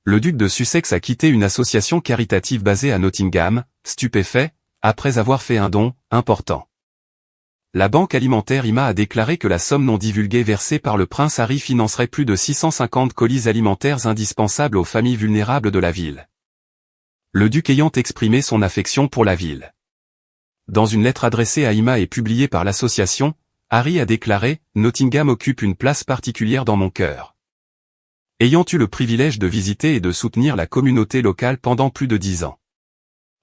Le duc de Sussex a quitté une association caritative basée à Nottingham, stupéfait, après avoir fait un don important. La banque alimentaire IMA a déclaré que la somme non divulguée versée par le prince Harry financerait plus de 650 colis alimentaires indispensables aux familles vulnérables de la ville. Le duc ayant exprimé son affection pour la ville. Dans une lettre adressée à IMA et publiée par l'association, Harry a déclaré « Nottingham occupe une place particulière dans mon cœur. Ayant eu le privilège de visiter et de soutenir la communauté locale pendant plus de 10 ans.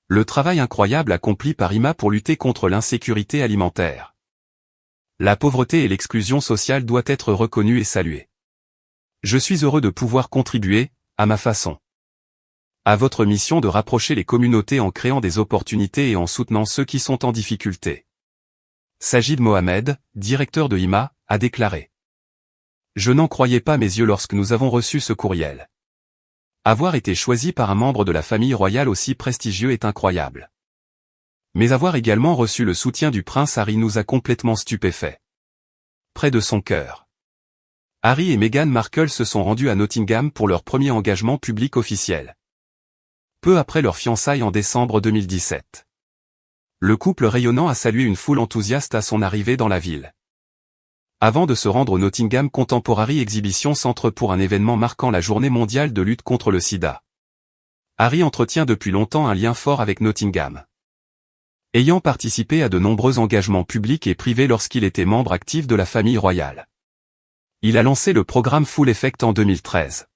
Le travail incroyable accompli par IMA pour lutter contre l'insécurité alimentaire. La pauvreté et l'exclusion sociale doit être reconnue et saluée. Je suis heureux de pouvoir contribuer, à ma façon, à votre mission de rapprocher les communautés en créant des opportunités et en soutenant ceux qui sont en difficulté. Sajid Mohamed, directeur de IMA, a déclaré. Je n'en croyais pas mes yeux lorsque nous avons reçu ce courriel. Avoir été choisi par un membre de la famille royale aussi prestigieux est incroyable. Mais avoir également reçu le soutien du prince Harry nous a complètement stupéfaits. Près de son cœur. Harry et Meghan Markle se sont rendus à Nottingham pour leur premier engagement public officiel. Peu après leur fiançailles en décembre 2017. Le couple rayonnant a salué une foule enthousiaste à son arrivée dans la ville. Avant de se rendre au Nottingham Contemporary Exhibition Centre pour un événement marquant la journée mondiale de lutte contre le sida. Harry entretient depuis longtemps un lien fort avec Nottingham. Ayant participé à de nombreux engagements publics et privés lorsqu'il était membre actif de la famille royale. Il a lancé le programme Full Effect en 2013.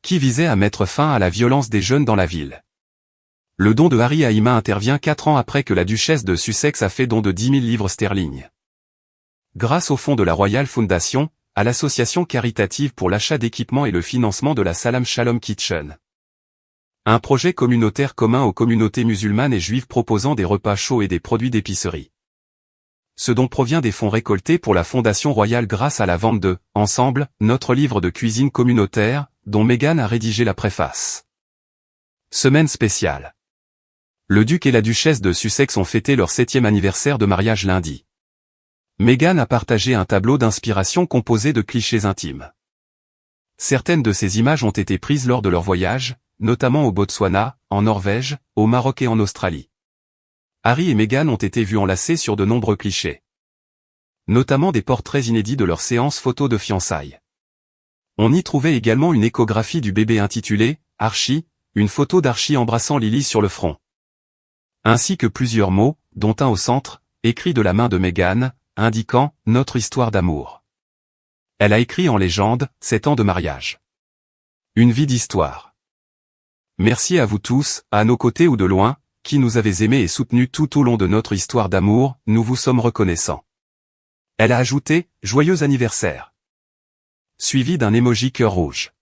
Qui visait à mettre fin à la violence des jeunes dans la ville. Le don de Harry à IMA intervient 4 ans après que la duchesse de Sussex a fait don de 10 000 livres sterling. Grâce au fonds de la Royal Foundation, à l'association caritative pour l'achat d'équipements et le financement de la Salam Shalom Kitchen. Un projet communautaire commun aux communautés musulmanes et juives proposant des repas chauds et des produits d'épicerie. Ce don provient des fonds récoltés pour la Fondation Royale grâce à la vente de « Ensemble », notre livre de cuisine communautaire, dont Meghan a rédigé la préface. Semaine spéciale. Le duc et la duchesse de Sussex ont fêté leur 7e anniversaire de mariage lundi. Meghan a partagé un tableau d'inspiration composé de clichés intimes. Certaines de ces images ont été prises lors de leur voyage, notamment au Botswana, en Norvège, au Maroc et en Australie. Harry et Meghan ont été vus enlacés sur de nombreux clichés. Notamment des portraits inédits de leur séance photo de fiançailles. On y trouvait également une échographie du bébé intitulée « Archie », une photo d'Archie embrassant Lily sur le front. Ainsi que plusieurs mots, dont un au centre, écrit de la main de Meghan, indiquant « Notre histoire d'amour ». Elle a écrit en légende « 7 ans de mariage. Une vie d'histoire. Merci à vous tous, à nos côtés ou de loin, qui nous avez aimés et soutenus tout au long de notre histoire d'amour, nous vous sommes reconnaissants. Elle a ajouté « Joyeux anniversaire » suivi d'un emoji cœur rouge.